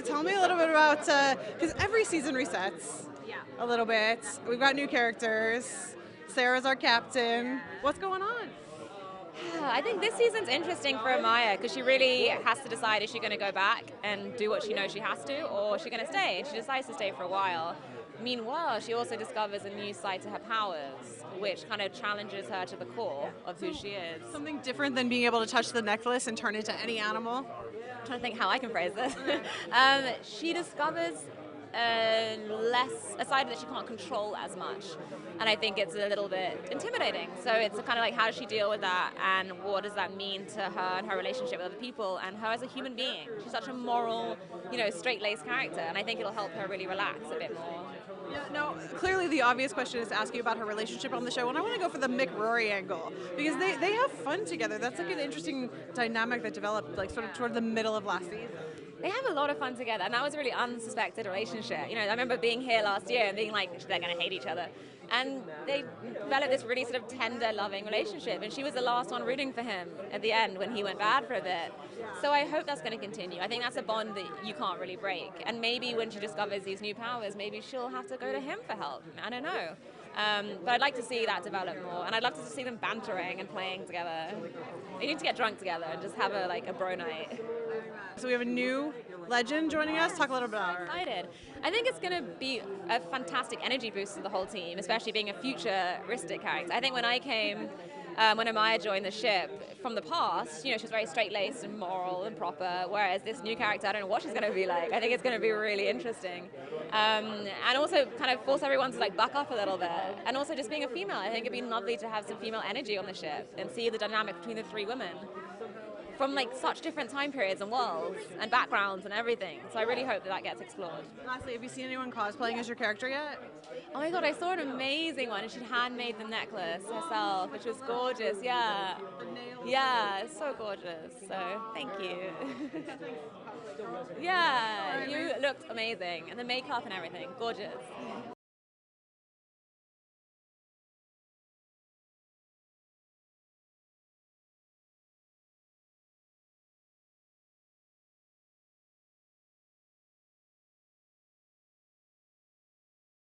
tell me a little bit about, because every season resets a little bit. We've got new characters. Sarah's our captain. What's going on? I think this season's interesting for Amaya because she really has to decide, is she going to go back and do what she knows she has to, or is she going to stay? And she decides to stay for a while. Meanwhile, she also discovers a new side to her powers, which kind of challenges her to the core of who she is. Something different than being able to touch the necklace and turn into any animal? I'm trying to think how I can phrase this. She discovers a side that she can't control as much, and I think it's a little bit intimidating. So it's kind of like, how does she deal with that, and what does that mean to her and her relationship with other people, and her as a human being? She's such a moral, straight-laced character, and I think it'll help her really relax a bit more. Yeah, no, clearly the obvious question is to ask you about her relationship on the show, and I want to go for the Mick Rory angle, because they have fun together. That's like an interesting dynamic that developed like sort of toward the middle of last season. They have a lot of fun together, and that was a really unsuspected relationship. I remember being here last year and being like, they're going to hate each other. And they developed this really sort of tender, loving relationship, and she was the last one rooting for him at the end when he went bad for a bit. So I hope that's going to continue. I think that's a bond that you can't really break. And maybe when she discovers these new powers, maybe she'll have to go to him for help. I don't know. But I'd like to see that develop more, and I'd love to see them bantering and playing together. They need to get drunk together and just have a bro night. So we have a new legend joining us. Talk a little bit about her. I'm excited. I think it's going to be a fantastic energy boost to the whole team, especially being a futuristic character. I think when I came, when Amaya joined the ship from the past, she was very straight-laced and moral and proper, whereas this new character, I don't know what she's going to be like. I think it's going to be really interesting. And also kind of force everyone to buck up a little bit. And also just being a female, I think it'd be lovely to have some female energy on the ship and see the dynamic between the three women from such different time periods and worlds and backgrounds and everything. So I really hope that gets explored. Lastly, have you seen anyone cosplaying as your character yet? Oh my god, I saw an amazing one, and she'd handmade the necklace herself, which was gorgeous. Yeah, it's so gorgeous. So thank you. Yeah, you looked amazing, and the makeup and everything, gorgeous.